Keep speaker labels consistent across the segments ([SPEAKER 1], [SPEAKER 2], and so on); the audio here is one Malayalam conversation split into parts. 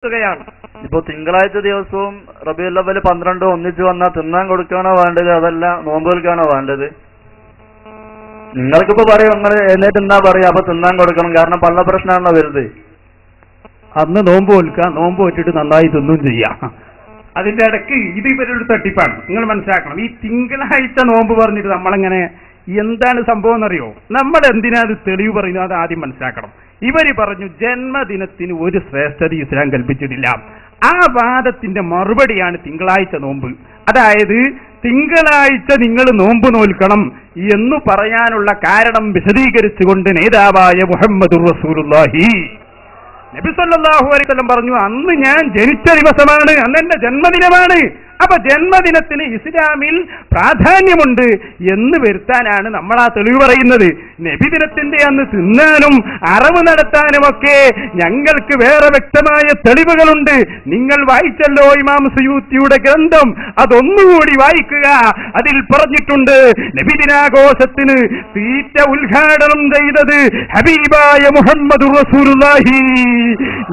[SPEAKER 1] നിർത്തുകയാണ്.
[SPEAKER 2] ഇപ്പൊ തിങ്കളാഴ്ച ദിവസവും റബീഉൽ അവ്വൽ 12 ഒന്നിച്ച് വന്നാൽ തിന്നാൻ കൊടുക്കാണോ വേണ്ടത്, അതല്ല നോമ്പ് കൊടുക്കാണോ വേണ്ടത്? നിങ്ങൾക്കിപ്പോ പറയും നിങ്ങൾ എന്നിട്ട് എന്നാ പറയാ, അപ്പൊ തിന്നാൻ കൊടുക്കണം, കാരണം പള്ള പ്രശ്നമാണല്ലോ വരുന്നത്.
[SPEAKER 3] അന്ന് നോമ്പ് കൊടുക്കാം, നോമ്പ് വെച്ചിട്ട് നന്നായി തിന്നും ചെയ്യാം. അതിന്റെ ഇടയ്ക്ക് ഇത് ഇവരൊരു തട്ടിപ്പാണ്, നിങ്ങൾ മനസ്സിലാക്കണം. ഈ തിങ്കളാഴ്ച നോമ്പ് പറഞ്ഞിട്ട് നമ്മളെങ്ങനെ, എന്താണ് സംഭവം എന്നറിയോ? നമ്മൾ എന്തിനാ അത് തെളിവ് പറയുന്നത്, അത് ആദ്യം മനസ്സിലാക്കണം. ഇവര് പറഞ്ഞു ജന്മദിനത്തിന് ഒരു ശ്രേഷ്ഠത ഇസ്ലാം കൽപ്പിച്ചിട്ടില്ല. ആ വാദത്തിന്റെ മറുപടിയാണ് തിങ്കളാഴ്ച നോമ്പ്. അതായത് തിങ്കളാഴ്ച നിങ്ങൾ നോമ്പ് നോൽക്കണം എന്ന് പറയാനുള്ള കാരണം വിശദീകരിച്ചുകൊണ്ട് നേതാവായ മുഹമ്മദുർ റസൂലുള്ളാഹി നബി സല്ലല്ലാഹു അലൈഹി വസല്ലം പറഞ്ഞു, അന്ന് ഞാൻ ജനിച്ച ദിവസമാണ്, അന്ന് എന്റെ ജന്മദിനമാണ്. അപ്പൊ ജന്മദിനത്തിന് ഇസ്ലാമിൽ പ്രാധാന്യമുണ്ട് എന്ന് വരുത്താനാണ് നമ്മൾ ആ തെളിവ് പറയുന്നത്. നബിദിനത്തിന്റെ അന്ന് തിന്നാനും അറവ് നടത്താനുമൊക്കെ ഞങ്ങൾക്ക് വേറെ വ്യക്തമായ തെളിവുകളുണ്ട്. നിങ്ങൾ വായിച്ചല്ലോ ഇമാം സുയൂത്തിയുടെ ഗ്രന്ഥം, അതൊന്നുകൂടി വായിക്കുക. അതിൽ പറഞ്ഞിട്ടുണ്ട് നബിദിനാഘോഷത്തിന് തീറ്റ ഉദ്ഘാടനം ചെയ്തത് ഹബീബായ മുഹമ്മദുർ റസൂലുള്ളാഹി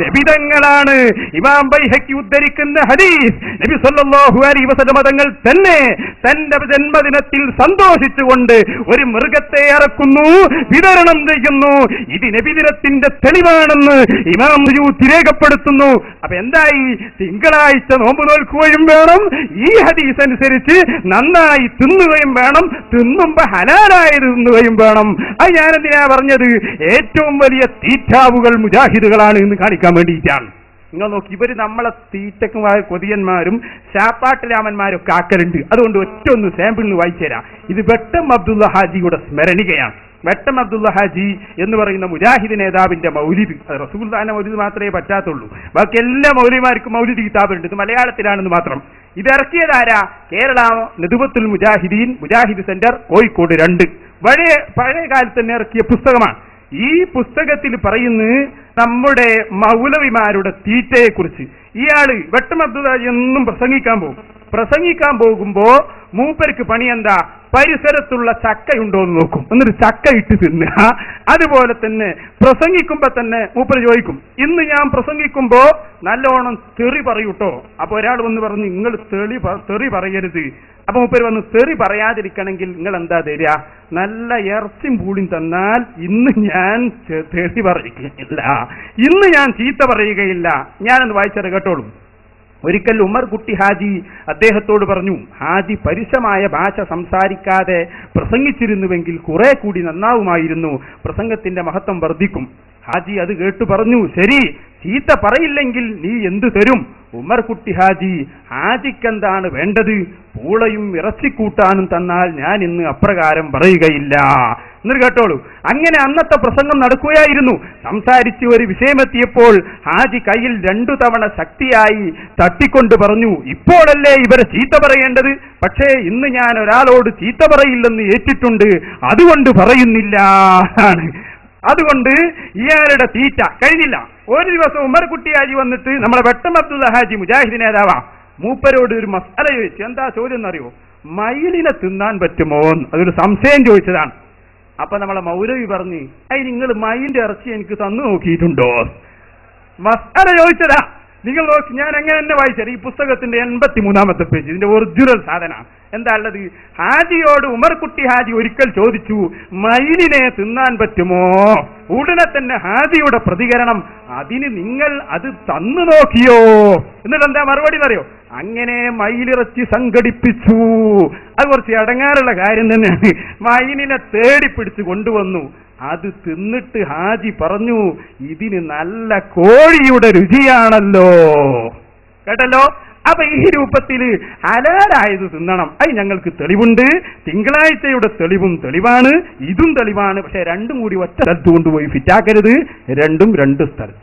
[SPEAKER 3] നബിതങ്ങളാണ്. ഇമാം ബൈഹഖി ഉദ്ധരിക്കുന്ന ഹദീസ്, നബി സല്ലല്ലാഹു അലൈഹി വസല്ലം തങ്ങൾ തന്നെ തന്റെ ജന്മദിനത്തിൽ സന്തോഷിച്ചുകൊണ്ട് ഒരു മൃഗത്തെ അറക്കുന്നു, വിതരണം ചെയ്യുന്നു. ഇത് നബിദിനത്തിന്റെ തെളിവാണെന്ന് ഇമാം സുയൂത്തി രേഖപ്പെടുത്തുന്നു. അപ്പൊ എന്തായി? തിങ്കളാഴ്ച നോമ്പ് നോൽക്കുകയും വേണം, ഈ ഹദീസ് അനുസരിച്ച് നന്നായി തിന്നുകയും വേണം, തിന്നുമ്പോ ഹലാലായത് തിന്നുകയും വേണം. അത് ഞാനെന്തിനാ പറഞ്ഞത്? ഏറ്റവും വലിയ തീറ്റാവുകൾ മുജാഹിദുകളാണ് എന്ന് കാണിക്കാൻ വേണ്ടിയിട്ടാണ്. നിങ്ങൾ നോക്കി, ഇവര് നമ്മളെ തീറ്റക്കും കൊതിയന്മാരും ശാപ്പാട്ട് ഒക്കെ ആക്കലുണ്ട്. അതുകൊണ്ട് ഒറ്റ ഒന്ന് സാമ്പിളിന് വായിച്ചുതരാം. ഇത് വെട്ടം അബ്ദുള്ള ഹാജിയുടെ സ്മരണികയാണ്. വെട്ടം അബ്ദുള്ള ഹാജി എന്ന് പറയുന്ന മുജാഹിദ് നേതാവിന്റെ മൗലിദ്, റസൂലുള്ളാഹിന്റെ മൗലിദ് മാത്രമേ പറ്റാത്തുള്ളൂ, ബാക്കി എല്ലാ മൗലിമാർക്കും മൗലിദ് കിതാബുണ്ട്. ഇത് മലയാളത്തിലാണെന്ന് മാത്രം. ഇത് ഇറക്കിയതാരാ? കേരള നദുവത്തുൽ മുജാഹിദീൻ മുജാഹിദ് സെന്റർ കോഴിക്കോട് 2 പഴയ കാലത്ത് തന്നെ ഇറക്കിയ പുസ്തകമാണ്. ഈ പുസ്തകത്തിൽ പറയുന്നത് നമ്മുടെ മൗലവിമാരുടെ തീറ്റയെ കുറിച്ച്. ഇയാള് വെട്ടം അബ്ദുള്ള എന്നും പ്രസംഗിക്കാൻ പോകുമ്പോ മൂപ്പർക്ക് പണി എന്താ? പരിസരത്തുള്ള ചക്കയുണ്ടോ എന്ന് നോക്കും, എന്നിട്ട് ചക്ക ഇട്ട് തിന്നുക. അതുപോലെ തന്നെ പ്രസംഗിക്കുമ്പോ തന്നെ മൂപ്പര് ചോദിക്കും, ഇന്ന് ഞാൻ പ്രസംഗിക്കുമ്പോ നല്ലോണം തെറി പറയൂട്ടോ. അപ്പൊ ഒരാൾ വന്ന് പറഞ്ഞു, നിങ്ങൾ തെറി പറയരുത്. അപ്പൊ മൂപ്പര് വന്ന്, തെറി പറയാതിരിക്കണമെങ്കിൽ നിങ്ങൾ എന്താ തരിക? നല്ല ഇറച്ചിയും പൂളിയും തന്നാൽ ഇന്ന് ഞാൻ തെറി പറയുകയില്ല, ഇന്ന് ഞാൻ ചീത്ത പറയുകയില്ല. ഞാനൊന്ന് വായിച്ചത് കേട്ടോളൂ. ഒരിക്കൽ ഉമർ കുട്ടി ഹാജി അദ്ദേഹത്തോട് പറഞ്ഞു, ഹാജി പരുഷമായ ഭാഷ സംസാരിക്കാതെ പ്രസംഗിച്ചിരുന്നുവെങ്കിൽ കുറെ കൂടി നന്നാവുമായിരുന്നു, പ്രസംഗത്തിന്റെ മഹത്വം വർദ്ധിക്കും. ഹാജി അത് കേട്ടു പറഞ്ഞു, ശരി, ചീത്ത പറയില്ലെങ്കിൽ നീ എന്തു തരും? ഉമർ കുട്ടി ഹാജി, ഹാജിക്കെന്താണ് വേണ്ടത്? പൂളയും ഇറച്ചിക്കൂട്ടാനും തന്നാൽ ഞാൻ ഇന്ന് അപ്രകാരം പറയുകയില്ല. എന്നിട്ട് കേട്ടോളൂ. അങ്ങനെ അന്നത്തെ പ്രസംഗം നടക്കുകയായിരുന്നു. സംസാരിച്ച് ഒരു വിഷയമെത്തിയപ്പോൾ ഹാജി കയ്യിൽ 2 തവണ ശക്തിയായി തട്ടിക്കൊണ്ട് പറഞ്ഞു, ഇപ്പോഴല്ലേ ഇവരെ ചീത്ത പറയേണ്ടത്, പക്ഷേ ഇന്ന് ഞാൻ ഒരാളോട് ചീത്ത പറയില്ലെന്ന് ഏറ്റിട്ടുണ്ട്, അതുകൊണ്ട് പറയുന്നില്ല. അതുകൊണ്ട് ഇയാളുടെ തീറ്റ കഴിഞ്ഞില്ല. ഒരു ദിവസം ഉമർ കുട്ടി ഹാജി വന്നിട്ട് നമ്മളെ വെട്ടം അബ്ദുള്ള ഹാജി മുജാഹിദ് നേതാവാ, മൂപ്പരോട് ഒരു മസാല ചോദിച്ചു. എന്താ ചോദ്യം എന്നറിയോ? മയിലിനെ തിന്നാൻ പറ്റുമോ? അതൊരു സംശയം ചോദിച്ചതാണ്. അപ്പൊ നമ്മളെ മൗലവി പറഞ്ഞു, നിങ്ങൾ മയിലിന്റെ ഇറച്ചി എനിക്ക് തന്നു നോക്കിയിട്ടുണ്ടോ? മസാല ചോദിച്ചതാ. നിങ്ങൾ നോക്കി, ഞാൻ എങ്ങനെ തന്നെ വായിച്ചത് ഈ പുസ്തകത്തിന്റെ 83-ാമത്തെ പേജ്, ഇതിന്റെ ഒറിജിനൽ സാധനമാണ്. എന്താ ഉള്ളത്? ഹാജിയോട് ഉമർ കുട്ടി ഹാജി ഒരിക്കൽ ചോദിച്ചു, മയിലിനെ തിന്നാൻ പറ്റുമോ? ഉടനെ തന്നെ ഹാജിയുടെ പ്രതികരണം, അതിന് നിങ്ങൾ അത് തന്നു നോക്കിയോ? എന്നിട്ട് എന്താ മറുപടി അറിയോ? അങ്ങനെ മയിലിറച്ചി സംഘടിപ്പിച്ചു. അത് കുറച്ച് അടങ്ങാറുള്ള കാര്യം തന്നെയാണ്. മയിലിനെ തേടിപ്പിടിച്ച് കൊണ്ടുവന്നു. അത് തിന്നിട്ട് ഹാജി പറഞ്ഞു, ഇതിന് നല്ല കോഴിയുടെ രുചിയാണല്ലോ. കേട്ടല്ലോ? അപ്പൊ ഈ രൂപത്തില് ഹലാലായത് തിന്നണം. അത് ഞങ്ങൾക്ക് തെളിവുണ്ട്. തിങ്കളാഴ്ചയുടെ തെളിവും തെളിവാണ്, ഇതും തെളിവാണ്. പക്ഷെ രണ്ടും കൂടി ഒറ്റ സ്ഥലത്ത് കൊണ്ടുപോയി ഫിറ്റാക്കരുത്. രണ്ടും 2 സ്ഥലത്ത്.